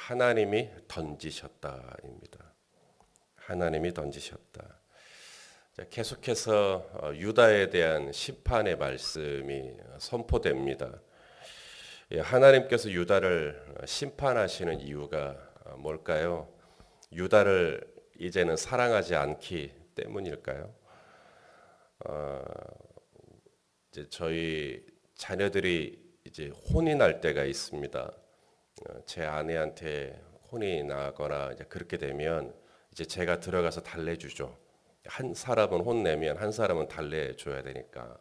하나님이 던지셨다입니다. 하나님이 던지셨다. 계속해서 유다에 대한 심판의 말씀이 선포됩니다. 하나님께서 유다를 심판하시는 이유가 뭘까요? 유다를 이제는 사랑하지 않기 때문일까요? 이제 저희 자녀들이 이제 혼이 날 때가 있습니다. 제 아내한테 혼이 나거나 이제 그렇게 되면 이제 제가 들어가서 달래주죠. 한 사람은 혼내면 한 사람은 달래줘야 되니까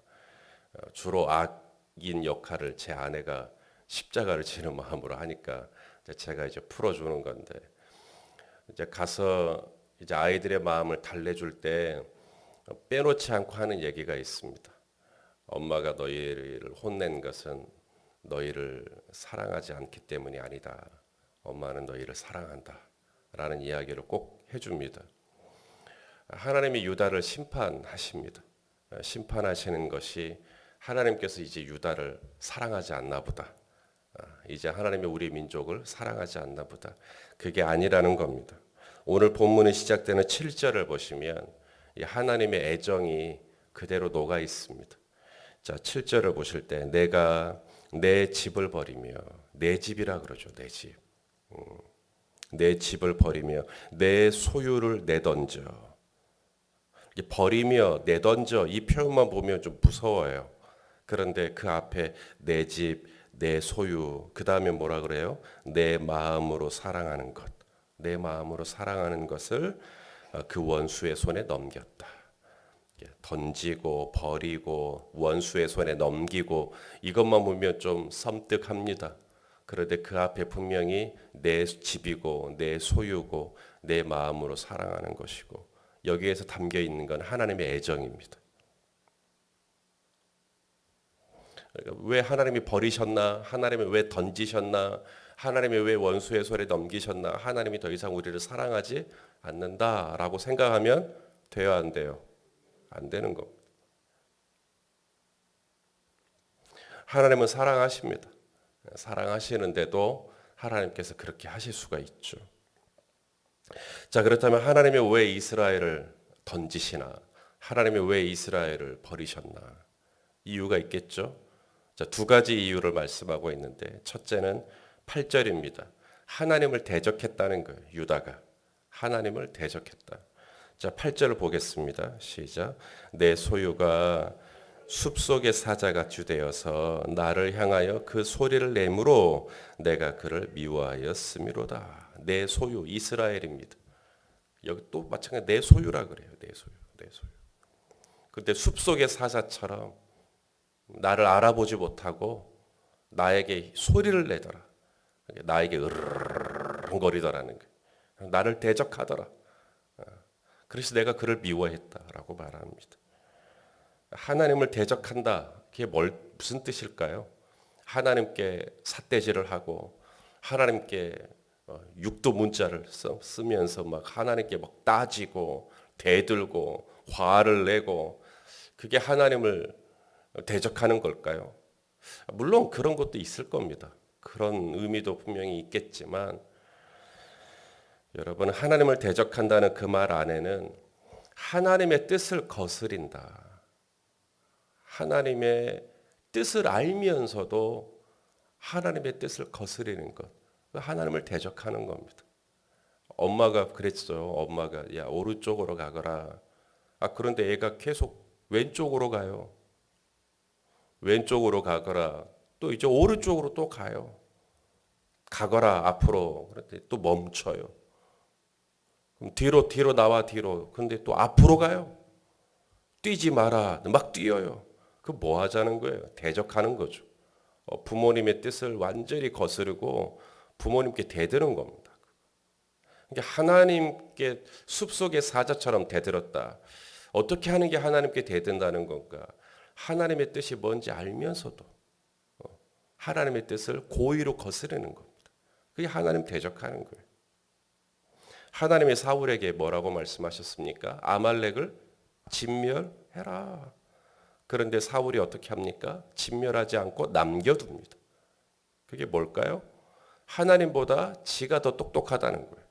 주로 악인 역할을 제 아내가 십자가를 지는 마음으로 하니까 제가 이제 풀어주는 건데 이제 가서 이제 아이들의 마음을 달래줄 때 빼놓지 않고 하는 얘기가 있습니다. 엄마가 너희를 혼낸 것은 너희를 사랑하지 않기 때문이 아니다. 엄마는 너희를 사랑한다. 라는 이야기를 꼭 해줍니다. 하나님이 유다를 심판하십니다. 심판하시는 것이 하나님께서 이제 유다를 사랑하지 않나 보다. 이제 하나님이 우리 민족을 사랑하지 않나 보다. 그게 아니라는 겁니다. 오늘 본문이 시작되는 7절을 보시면 이 하나님의 애정이 그대로 녹아 있습니다. 자, 7절을 보실 때 내가 내 집을 버리며 내 집이라 그러죠. 내 집. 내 집을 버리며 내 소유를 내던져. 버리며 내던져 이 표현만 보면 좀 무서워요. 그런데 그 앞에 내 집, 내 소유, 그 다음에 뭐라 그래요? 내 마음으로 사랑하는 것. 내 마음으로 사랑하는 것을 그 원수의 손에 넘겼다. 던지고 버리고 원수의 손에 넘기고 이것만 보면 좀 섬뜩합니다. 그런데 그 앞에 분명히 내 집이고 내 소유고 내 마음으로 사랑하는 것이고 여기에서 담겨 있는 건 하나님의 애정입니다. 그러니까 왜 하나님이 버리셨나? 하나님이 왜 던지셨나? 하나님이 왜 원수의 손에 넘기셨나? 하나님이 더 이상 우리를 사랑하지 않는다라고 생각하면 돼요, 안 돼요? 안 되는 겁니다. 하나님은 사랑하십니다. 사랑하시는데도 하나님께서 그렇게 하실 수가 있죠. 자, 그렇다면 하나님이 왜 이스라엘을 던지시나? 하나님이 왜 이스라엘을 버리셨나? 이유가 있겠죠. 자, 두 가지 이유를 말씀하고 있는데 첫째는 8절입니다. 하나님을 대적했다는 거예요. 유다가 하나님을 대적했다. 자, 8절을 보겠습니다. 시작. 내 소유가 숲속의 사자같이 되어서 나를 향하여 그 소리를 내므로 내가 그를 미워하였음이로다. 내 소유 이스라엘입니다. 여기 또 마찬가지 내 소유라 그래요. 내 소유. 내 소유. 근데 숲속의 사자처럼 나를 알아보지 못하고 나에게 소리를 내더라. 나에게 으르렁거리더라는 거예요. 나를 대적하더라. 그래서 내가 그를 미워했다라고 말합니다. 하나님을 대적한다. 그게 무슨 뜻일까요? 하나님께 삿대질을 하고 하나님께 육도 문자를 쓰면서 막 하나님께 막 따지고 대들고 화를 내고 그게 하나님을 대적하는 걸까요? 물론 그런 것도 있을 겁니다. 그런 의미도 분명히 있겠지만 여러분 하나님을 대적한다는 그 말 안에는 하나님의 뜻을 거스린다. 하나님의 뜻을 알면서도 하나님의 뜻을 거스리는 것. 하나님을 대적하는 겁니다. 엄마가 그랬어요. 엄마가 야 오른쪽으로 가거라. 그런데 애가 계속 왼쪽으로 가요. 왼쪽으로 가거라. 또 이제 오른쪽으로 또 가요. 가거라 앞으로. 그런데 또 멈춰요. 그럼 뒤로 나와 뒤로. 근데 또 앞으로 가요. 뛰지 마라. 막 뛰어요. 그 뭐 하자는 거예요? 대적하는 거죠. 부모님의 뜻을 완전히 거스르고 부모님께 대드는 겁니다. 그러니까 하나님께 숲속의 사자처럼 대들었다. 어떻게 하는 게 하나님께 대든다는 건가? 하나님의 뜻이 뭔지 알면서도 하나님의 뜻을 고의로 거스르는 겁니다. 그게 하나님 대적하는 거예요. 하나님이 사울에게 뭐라고 말씀하셨습니까? 아말렉을 진멸해라. 그런데 사울이 어떻게 합니까? 진멸하지 않고 남겨둡니다. 그게 뭘까요? 하나님보다 지가 더 똑똑하다는 거예요.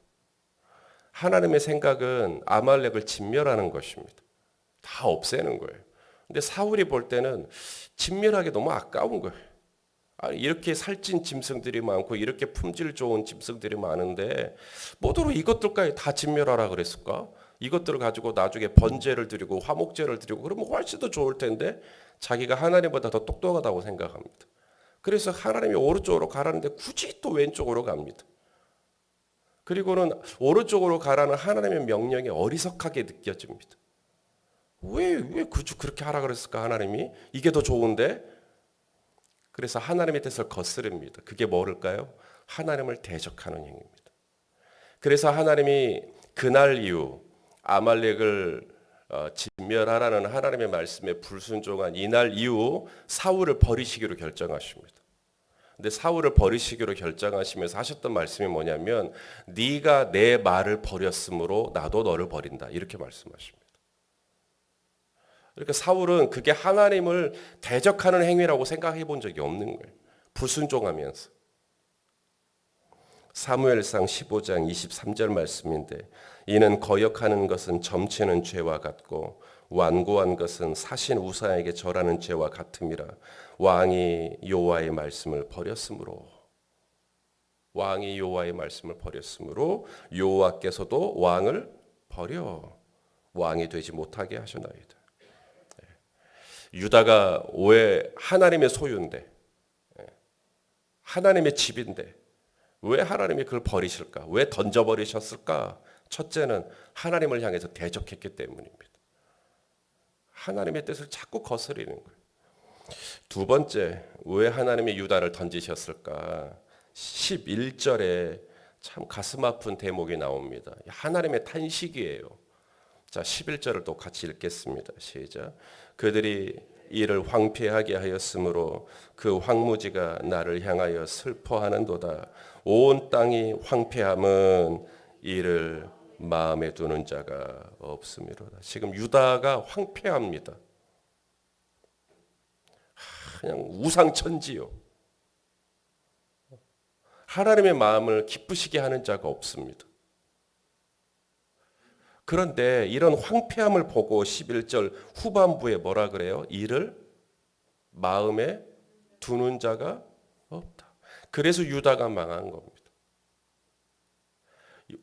하나님의 생각은 아말렉을 진멸하는 것입니다. 다 없애는 거예요. 근데 사울이 볼 때는 진멸하기 너무 아까운 거예요. 아니, 이렇게 살찐 짐승들이 많고 이렇게 품질 좋은 짐승들이 많은데 뭐더러 이것들까지 다 진멸하라 그랬을까? 이것들을 가지고 나중에 번제를 드리고 화목제를 드리고 그러면 훨씬 더 좋을 텐데 자기가 하나님보다 더 똑똑하다고 생각합니다. 그래서 하나님이 오른쪽으로 가라는데 굳이 또 왼쪽으로 갑니다. 그리고는 오른쪽으로 가라는 하나님의 명령이 어리석하게 느껴집니다. 왜 굳이 그렇게 하라 그랬을까 하나님이? 이게 더 좋은데? 그래서 하나님의 뜻을 거스릅니다. 그게 뭐일까요? 하나님을 대적하는 행위입니다. 그래서 하나님이 그날 이후 아말렉을 진멸하라는 하나님의 말씀에 불순종한 이날 이후 사울을 버리시기로 결정하십니다. 근데 사울을 버리시기로 결정하시면서 하셨던 말씀이 뭐냐면 네가 내 말을 버렸으므로 나도 너를 버린다. 이렇게 말씀하십니다. 그러니까 사울은 그게 하나님을 대적하는 행위라고 생각해 본 적이 없는 거예요. 불순종하면서. 사무엘상 15장 23절 말씀인데 이는 거역하는 것은 점치는 죄와 같고 완고한 것은 사신 우상에게 절하는 죄와 같음이라. 왕이 여호와의 말씀을 버렸으므로 여호와께서도 왕을 버려 왕이 되지 못하게 하셨나이다. 유다가 왜 하나님의 소유인데 하나님의 집인데 왜 하나님이 그걸 버리실까? 왜 던져버리셨을까? 첫째는 하나님을 향해서 대적했기 때문입니다. 하나님의 뜻을 자꾸 거스리는 거예요. 두 번째, 왜 하나님이 유다를 던지셨을까? 11절에 참 가슴 아픈 대목이 나옵니다. 하나님의 탄식이에요. 자, 11절을 또 같이 읽겠습니다. 시작. 그들이 이를 황폐하게 하였으므로 그 황무지가 나를 향하여 슬퍼하는도다. 온 땅이 황폐함은 이를 마음에 두는 자가 없음이로다. 지금 유다가 황폐합니다. 그냥 우상천지요. 하나님의 마음을 기쁘시게 하는 자가 없습니다. 그런데 이런 황폐함을 보고 11절 후반부에 뭐라 그래요? 이를 마음에 두는 자가 없다. 그래서 유다가 망한 겁니다.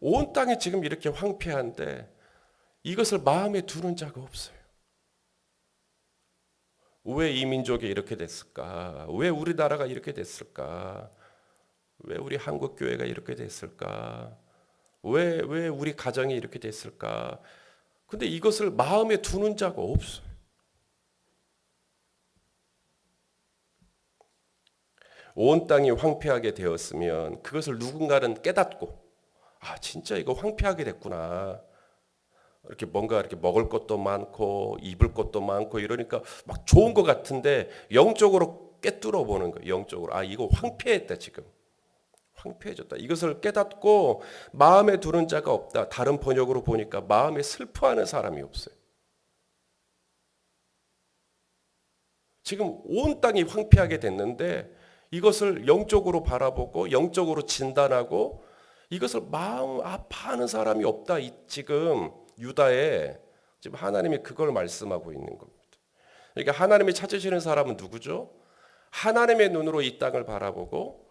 온 땅이 지금 이렇게 황폐한데 이것을 마음에 두는 자가 없어요. 왜 이 민족이 이렇게 됐을까? 왜 우리나라가 이렇게 됐을까? 왜 우리 한국 교회가 이렇게 됐을까? 왜 우리 가정이 이렇게 됐을까? 근데 이것을 마음에 두는 자가 없어요. 온 땅이 황폐하게 되었으면 그것을 누군가는 깨닫고 진짜 이거 황폐하게 됐구나. 이렇게 뭔가 이렇게 먹을 것도 많고 입을 것도 많고 이러니까 막 좋은 것 같은데 영적으로 꿰뚫어 보는 거예요. 영적으로 이거 황폐했다 지금. 황폐해졌다. 이것을 깨닫고 마음에 두는 자가 없다. 다른 번역으로 보니까 마음에 슬퍼하는 사람이 없어요. 지금 온 땅이 황폐하게 됐는데 이것을 영적으로 바라보고 영적으로 진단하고 이것을 마음 아파하는 사람이 없다. 지금 유다에 지금 하나님이 그걸 말씀하고 있는 겁니다. 그러니까 하나님이 찾으시는 사람은 누구죠? 하나님의 눈으로 이 땅을 바라보고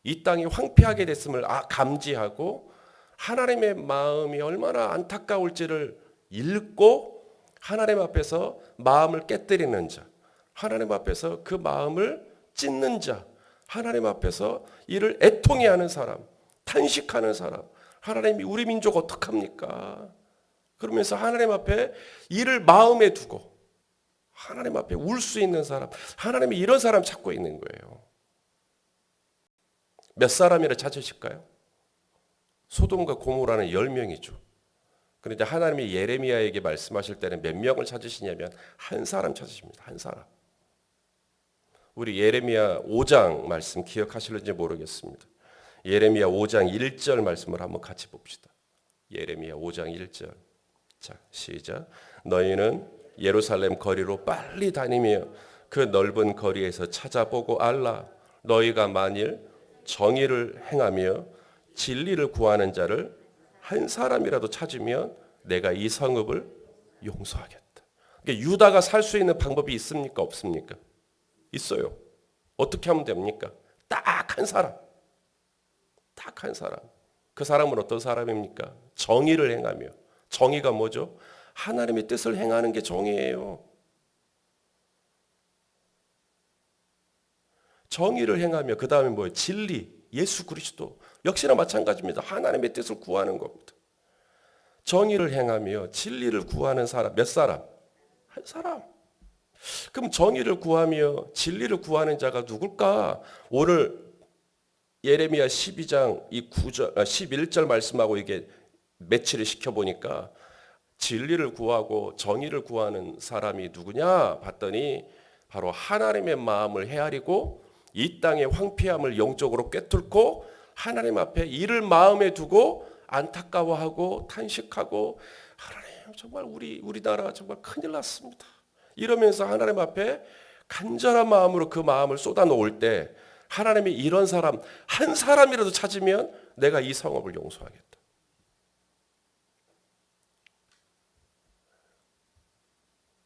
이 땅이 황폐하게 됐음을 감지하고 하나님의 마음이 얼마나 안타까울지를 읽고 하나님 앞에서 마음을 깨뜨리는 자, 하나님 앞에서 그 마음을 찢는 자, 하나님 앞에서 이를 애통해하는 사람, 탄식하는 사람, 하나님이 우리 민족 어떡합니까? 그러면서 하나님 앞에 이를 마음에 두고 하나님 앞에 울 수 있는 사람, 하나님이 이런 사람 찾고 있는 거예요. 몇 사람이라 찾으실까요? 소돔과 고모라는 10명이죠. 그런데 하나님이 예레미야에게 말씀하실 때는 몇 명을 찾으시냐면 한 사람 찾으십니다. 한 사람. 우리 예레미야 5장 말씀 기억하실는지 모르겠습니다. 예레미야 5장 1절 말씀을 한번 같이 봅시다. 예레미야 5장 1절. 자, 시작. 너희는 예루살렘 거리로 빨리 다니며 그 넓은 거리에서 찾아보고 알라. 너희가 만일 정의를 행하며 진리를 구하는 자를 한 사람이라도 찾으면 내가 이 성읍을 용서하겠다. 그러니까 유다가 살 수 있는 방법이 있습니까? 없습니까? 있어요. 어떻게 하면 됩니까? 딱 한 사람. 딱 한 사람. 그 사람은 어떤 사람입니까? 정의를 행하며. 정의가 뭐죠? 하나님의 뜻을 행하는 게 정의예요. 정의를 행하며 그 다음에 뭐예요? 진리, 예수 그리스도. 역시나 마찬가지입니다. 하나님의 뜻을 구하는 겁니다. 정의를 행하며 진리를 구하는 사람, 몇 사람? 한 사람. 그럼 정의를 구하며 진리를 구하는 자가 누굴까? 오늘 예레미야 12장 이 9절, 11절 말씀하고 이게 매치를 시켜보니까 진리를 구하고 정의를 구하는 사람이 누구냐 봤더니 바로 하나님의 마음을 헤아리고 이 땅의 황폐함을 영적으로 꿰뚫고 하나님 앞에 이를 마음에 두고 안타까워하고 탄식하고 하나님 정말 우리나라 정말 큰일 났습니다. 이러면서 하나님 앞에 간절한 마음으로 그 마음을 쏟아놓을 때 하나님이 이런 사람 한 사람이라도 찾으면 내가 이 성읍을 용서하겠다.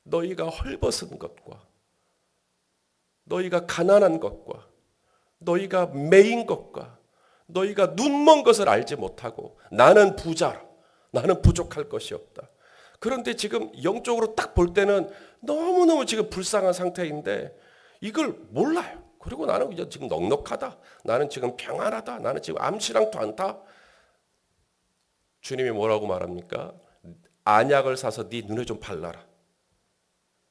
너희가 헐벗은 것과 너희가 가난한 것과 너희가 매인 것과 너희가 눈먼 것을 알지 못하고 나는 부자라 나는 부족할 것이 없다. 그런데 지금 영적으로 딱 볼 때는 너무너무 지금 불쌍한 상태인데 이걸 몰라요. 그리고 나는 이제 지금 넉넉하다. 나는 지금 평안하다. 나는 지금 암시랑도 않다. 주님이 뭐라고 말합니까? 안약을 사서 네 눈에 좀 발라라.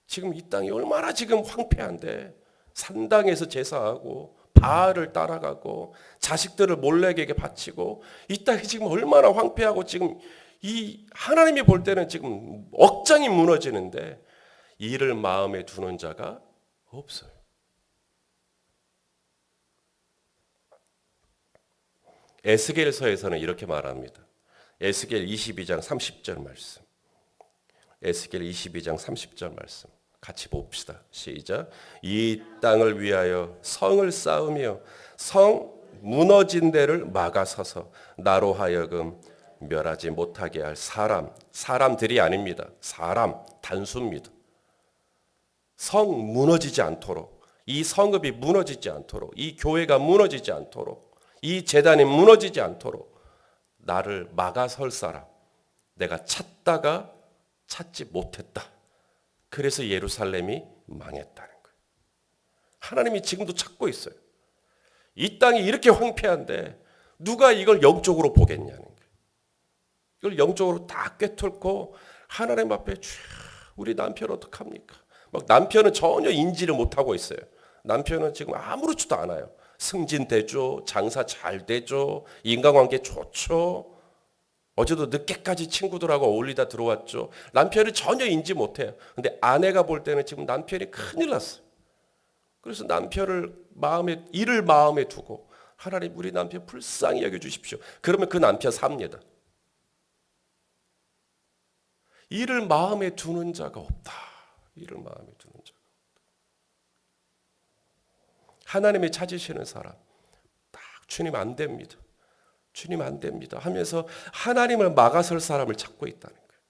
지금 이 땅이 얼마나 지금 황폐한데 산당에서 제사하고 바알을 따라가고 자식들을 몰래에게 바치고 이 땅이 지금 얼마나 황폐하고 지금 이 하나님이 볼 때는 지금 억장이 무너지는데 이를 마음에 두는 자가 없어요. 에스겔서에서는 이렇게 말합니다. 에스겔 22장 30절 말씀. 에스겔 22장 30절 말씀. 같이 봅시다. 시작. 이 땅을 위하여 성을 쌓으며 성 무너진 데를 막아서서 나로 하여금 멸하지 못하게 할 사람들이 아닙니다. 사람 단수입니다. 성 무너지지 않도록 이 성읍이 무너지지 않도록 이 교회가 무너지지 않도록 이 재단이 무너지지 않도록 나를 막아설 사람 내가 찾다가 찾지 못했다. 그래서 예루살렘이 망했다는 거예요. 하나님이 지금도 찾고 있어요. 이 땅이 이렇게 황폐한데 누가 이걸 영적으로 보겠냐는 거예요. 이걸 영적으로 다 꿰뚫고 하나님 앞에 우리 남편 어떡합니까? 막 남편은 전혀 인지를 못하고 있어요. 남편은 지금 아무렇지도 않아요. 승진되죠. 장사 잘 되죠. 인간관계 좋죠. 어제도 늦게까지 친구들하고 어울리다 들어왔죠. 남편이 전혀 인지 못해요. 근데 아내가 볼 때는 지금 남편이 큰일 났어요. 그래서 남편을 이를 마음에 두고 하나님 우리 남편 불쌍히 여겨주십시오. 그러면 그 남편 삽니다. 이를 마음에 두는 자가 없다. 이를 마음에 두는 자가 없다. 하나님이 찾으시는 사람 딱 주님 안 됩니다. 주님 안 됩니다 하면서 하나님을 막아설 사람을 찾고 있다는 거예요.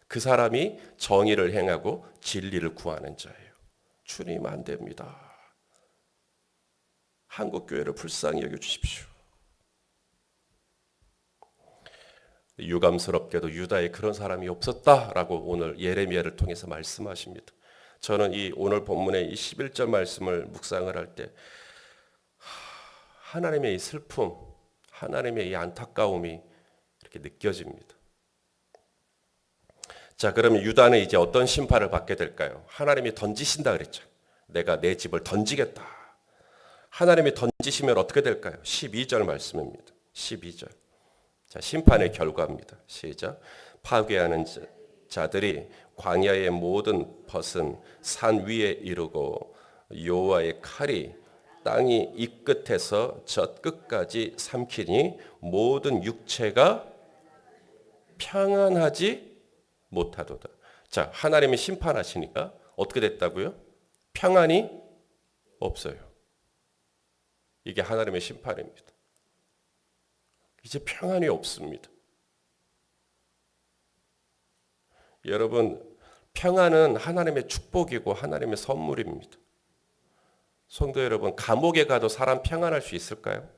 그 사람이 정의를 행하고 진리를 구하는 자예요. 주님 안 됩니다. 한국교회를 불쌍히 여겨주십시오. 유감스럽게도 유다에 그런 사람이 없었다라고 오늘 예레미야를 통해서 말씀하십니다. 저는 이 오늘 본문의 이 11절 말씀을 묵상을 할 때 하나님의 이 슬픔, 하나님의 이 안타까움이 이렇게 느껴집니다. 자, 그러면 유다는 이제 어떤 심판을 받게 될까요? 하나님이 던지신다 그랬죠. 내가 내 집을 던지겠다. 하나님이 던지시면 어떻게 될까요? 12절 말씀입니다. 12절. 자, 심판의 결과입니다. 시작. 파괴하는 자들이 광야의 모든 벗은 산 위에 이르고 여호와의 칼이 땅이 이 끝에서 저 끝까지 삼키니 모든 육체가 평안하지 못하도다. 자, 하나님이 심판하시니까 어떻게 됐다고요? 평안이 없어요. 이게 하나님의 심판입니다. 이제 평안이 없습니다. 여러분, 평안은 하나님의 축복이고 하나님의 선물입니다. 성도 여러분, 감옥에 가도 사람 평안할 수 있을까요?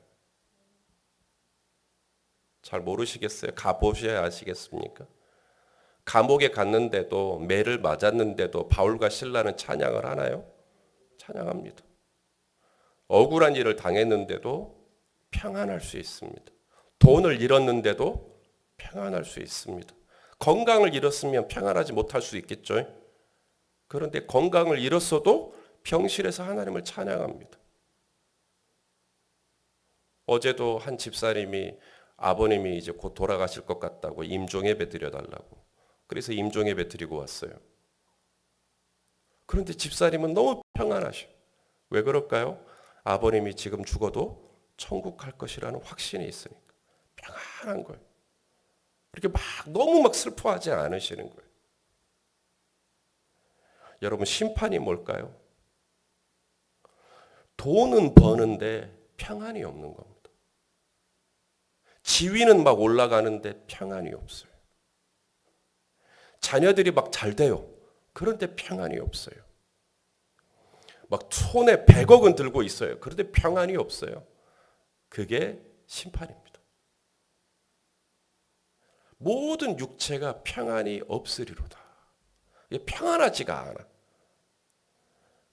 잘 모르시겠어요? 가보셔야 아시겠습니까? 감옥에 갔는데도, 매를 맞았는데도 바울과 실라는 찬양을 하나요? 찬양합니다. 억울한 일을 당했는데도 평안할 수 있습니다. 돈을 잃었는데도 평안할 수 있습니다. 건강을 잃었으면 평안하지 못할 수 있겠죠. 그런데 건강을 잃었어도 병실에서 하나님을 찬양합니다. 어제도 한 집사님이 아버님이 이제 곧 돌아가실 것 같다고 임종예배 드려달라고. 그래서 임종예배 드리고 왔어요. 그런데 집사님은 너무 평안하셔. 왜 그럴까요? 아버님이 지금 죽어도 천국 갈 것이라는 확신이 있으니까. 평안한 거예요. 그렇게 너무 슬퍼하지 않으시는 거예요. 여러분, 심판이 뭘까요? 돈은 버는데 평안이 없는 겁니다. 지위는 올라가는데 평안이 없어요. 자녀들이 잘 돼요. 그런데 평안이 없어요. 손에 100억은 들고 있어요. 그런데 평안이 없어요. 그게 심판입니다. 모든 육체가 평안이 없으리로다. 이게 평안하지가 않아.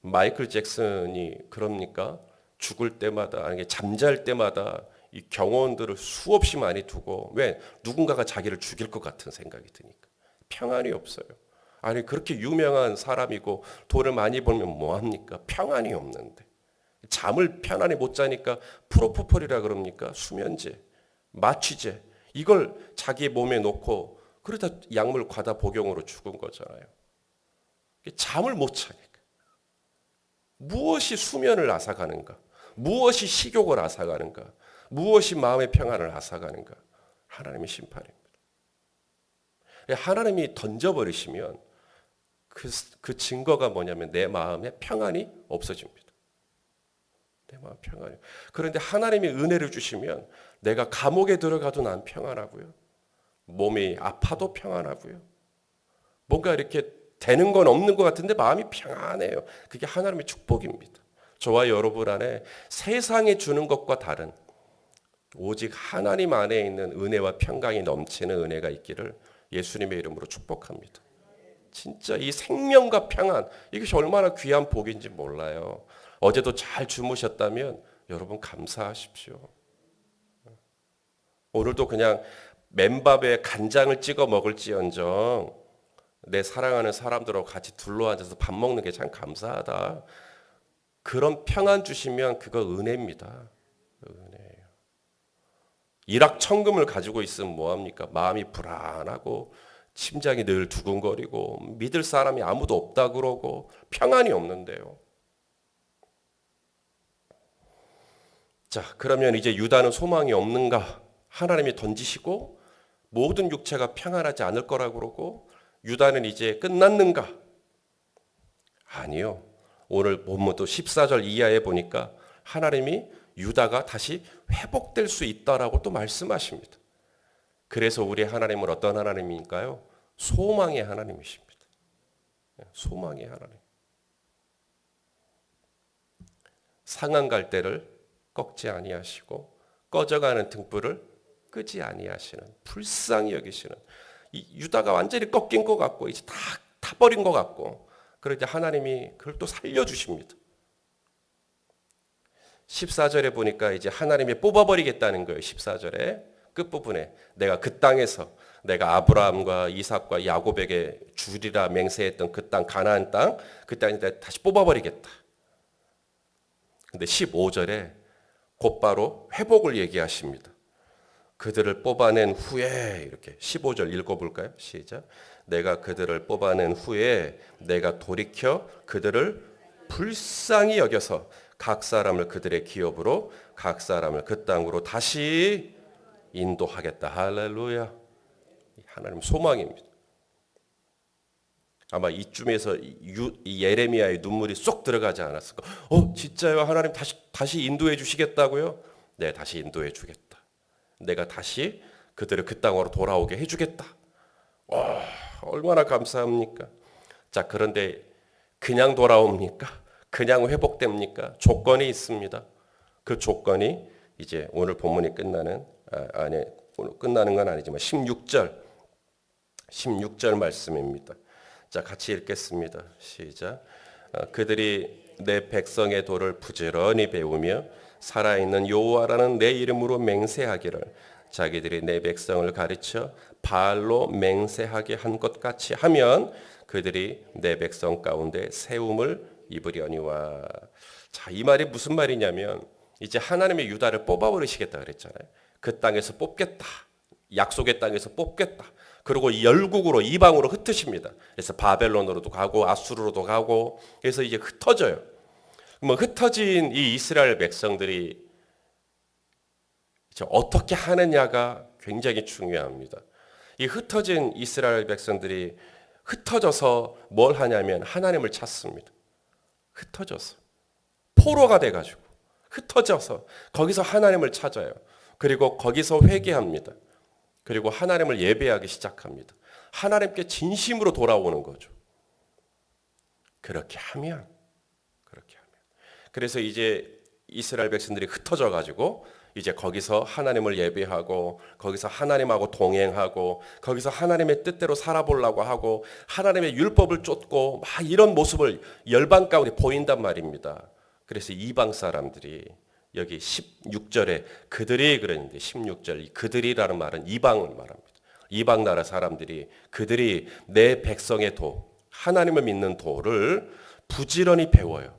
마이클 잭슨이 그럽니까? 죽을 때마다, 아니 잠잘 때마다 이 경호원들을 수없이 많이 두고, 왜? 누군가가 자기를 죽일 것 같은 생각이 드니까. 평안이 없어요. 아니 그렇게 유명한 사람이고 돈을 많이 벌면 뭐합니까? 평안이 없는데. 잠을 편안히 못 자니까 프로포폴이라 그럽니까? 수면제, 마취제, 이걸 자기 몸에 놓고 그러다 약물 과다 복용으로 죽은 거잖아요. 잠을 못 자니까. 무엇이 수면을 앗아가는가? 무엇이 식욕을 앗아가는가? 무엇이 마음의 평안을 앗아가는가? 하나님의 심판입니다. 하나님이 던져버리시면 그 증거가 뭐냐면 내 마음에 평안이 없어집니다. 내 마음 평안이. 그런데 하나님이 은혜를 주시면 내가 감옥에 들어가도 난 평안하고요. 몸이 아파도 평안하고요. 뭔가 이렇게 되는 건 없는 것 같은데 마음이 평안해요. 그게 하나님의 축복입니다. 저와 여러분 안에 세상에 주는 것과 다른 오직 하나님 안에 있는 은혜와 평강이 넘치는 은혜가 있기를 예수님의 이름으로 축복합니다. 진짜 이 생명과 평안, 이것이 얼마나 귀한 복인지 몰라요. 어제도 잘 주무셨다면 여러분 감사하십시오. 오늘도 그냥 맨밥에 간장을 찍어 먹을지언정 내 사랑하는 사람들하고 같이 둘러앉아서 밥 먹는 게 참 감사하다. 그런 평안 주시면 그거 은혜입니다. 은혜예요. 일확천금을 가지고 있으면 뭐합니까? 마음이 불안하고 심장이 늘 두근거리고 믿을 사람이 아무도 없다 그러고 평안이 없는데요. 자, 그러면 이제 유다는 소망이 없는가? 하나님이 던지시고 모든 육체가 평안하지 않을 거라고 그러고 유다는 이제 끝났는가? 아니요. 오늘 본문도 14절 이하에 보니까 하나님이 유다가 다시 회복될 수 있다라고 또 말씀하십니다. 그래서 우리 하나님은 어떤 하나님인가요? 소망의 하나님이십니다. 소망의 하나님. 상한 갈대를 꺾지 아니하시고 꺼져가는 등불을 끄지 아니하시는, 불쌍히 여기시는, 이 유다가 완전히 꺾인 것 같고 이제 다 타버린 것 같고, 그런데 하나님이 그걸 또 살려주십니다. 14절에 보니까 이제 하나님이 뽑아버리겠다는 거예요. 14절에 끝부분에 내가 그 땅에서 내가 아브라함과 이삭과 야곱에게 주리라 맹세했던 그 땅, 가나안 땅, 그 땅에 다시 뽑아버리겠다. 근데 15절에 곧바로 회복을 얘기하십니다. 그들을 뽑아낸 후에, 이렇게 15절 읽어볼까요? 시작. 내가 그들을 뽑아낸 후에 내가 돌이켜 그들을 불쌍히 여겨서 각 사람을 그들의 기업으로 각 사람을 그 땅으로 다시 인도하겠다. 할렐루야. 하나님 소망입니다. 아마 이쯤에서 이 예레미야의 눈물이 쏙 들어가지 않았을까? 진짜요? 하나님 다시 인도해 주시겠다고요? 네, 다시 인도해 주겠다. 내가 다시 그들을 그 땅으로 돌아오게 해 주겠다. 와, 얼마나 감사합니까? 자, 그런데 그냥 돌아옵니까? 그냥 회복됩니까? 조건이 있습니다. 그 조건이 이제 오늘 본문이 끝나는 오늘 끝나는 건 아니지만 16절 말씀입니다. 자, 같이 읽겠습니다. 시작. 그들이 내 백성의 도를 부지런히 배우며 살아있는 여호와라는 내 이름으로 맹세하기를 자기들이 내 백성을 가르쳐 바알로 맹세하게 한 것 같이 하면 그들이 내 백성 가운데 세움을 입으려니와. 자, 이 말이 무슨 말이냐면 이제 하나님의 유다를 뽑아버리시겠다 그랬잖아요. 그 땅에서 뽑겠다. 약속의 땅에서 뽑겠다. 그리고 열국으로 이방으로 흩으십니다. 그래서 바벨론으로도 가고 아수르로도 가고 그래서 이제 흩어져요. 흩어진 이 이스라엘 백성들이 어떻게 하느냐가 굉장히 중요합니다. 이 흩어진 이스라엘 백성들이 흩어져서 뭘 하냐면 하나님을 찾습니다. 흩어져서 포로가 돼가지고 흩어져서 거기서 하나님을 찾아요. 그리고 거기서 회개합니다. 그리고 하나님을 예배하기 시작합니다. 하나님께 진심으로 돌아오는 거죠. 그렇게 하면 그래서 이제 이스라엘 백성들이 흩어져 가지고 이제 거기서 하나님을 예배하고 거기서 하나님하고 동행하고 거기서 하나님의 뜻대로 살아보려고 하고 하나님의 율법을 쫓고 막 이런 모습을 열방 가운데 보인단 말입니다. 그래서 이방 사람들이 여기 16절에 그들이 그랬는데 16절 그들이라는 말은 이방을 말합니다. 이방 나라 사람들이 그들이 내 백성의 도 하나님을 믿는 도를 부지런히 배워요.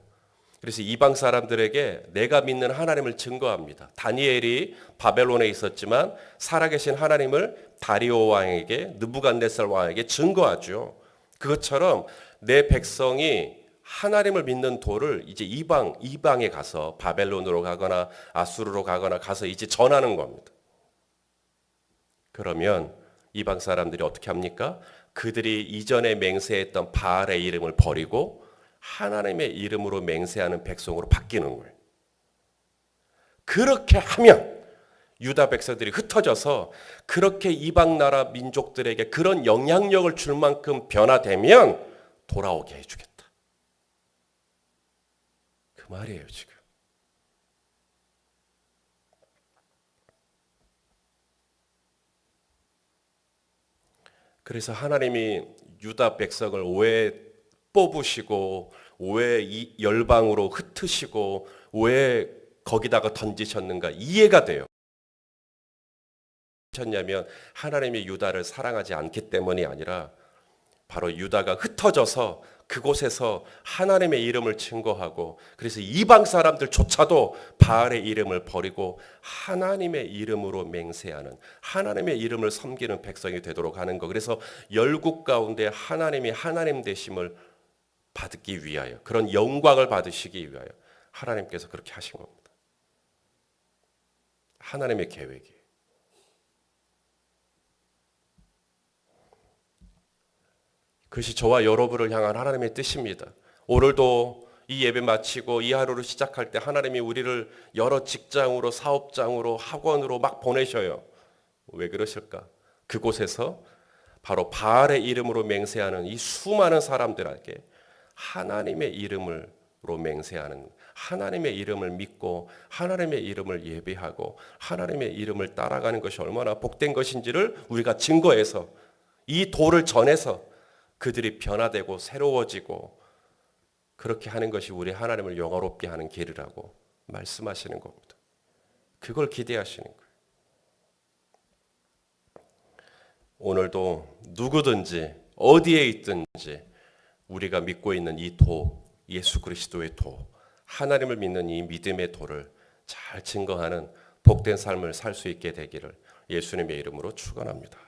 그래서 이방 사람들에게 내가 믿는 하나님을 증거합니다. 다니엘이 바벨론에 있었지만 살아계신 하나님을 다리오 왕에게 느부갓네살 왕에게 증거하죠. 그것처럼 내 백성이 하나님을 믿는 도를 이제 이방에 가서 바벨론으로 가거나 아수르로 가거나 가서 이제 전하는 겁니다. 그러면 이방 사람들이 어떻게 합니까? 그들이 이전에 맹세했던 바알의 이름을 버리고 하나님의 이름으로 맹세하는 백성으로 바뀌는 거예요. 그렇게 하면 유다 백성들이 흩어져서 그렇게 이방 나라 민족들에게 그런 영향력을 줄 만큼 변화되면 돌아오게 해주겠다. 그 말이에요, 지금. 그래서 하나님이 유다 백성을 왜 뽑으시고 왜 열방으로 흩으시고 왜 거기다가 던지셨는가 이해가 돼요. 냐면 하나님이 유다를 사랑하지 않기 때문이 아니라 바로 유다가 흩어져서 그곳에서 하나님의 이름을 증거하고 그래서 이방 사람들조차도 바알의 이름을 버리고 하나님의 이름으로 맹세하는 하나님의 이름을 섬기는 백성이 되도록 하는 거. 그래서 열국 가운데 하나님이 하나님 되심을 받기 위하여 그런 영광을 받으시기 위하여 하나님께서 그렇게 하신 겁니다. 하나님의 계획이에요. 그것이 저와 여러분을 향한 하나님의 뜻입니다. 오늘도 이 예배 마치고 이 하루를 시작할 때 하나님이 우리를 여러 직장으로 사업장으로 학원으로 막 보내셔요. 왜 그러실까? 그곳에서 바로 바알의 이름으로 맹세하는 이 수많은 사람들에게 하나님의 이름으로 맹세하는 하나님의 이름을 믿고 하나님의 이름을 예배하고 하나님의 이름을 따라가는 것이 얼마나 복된 것인지를 우리가 증거해서 이 도를 전해서 그들이 변화되고 새로워지고 그렇게 하는 것이 우리 하나님을 영화롭게 하는 길이라고 말씀하시는 겁니다. 그걸 기대하시는 거예요. 오늘도 누구든지 어디에 있든지 우리가 믿고 있는 이 도, 예수 그리스도의 도, 하나님을 믿는 이 믿음의 도를 잘 증거하는 복된 삶을 살 수 있게 되기를 예수님의 이름으로 축원합니다.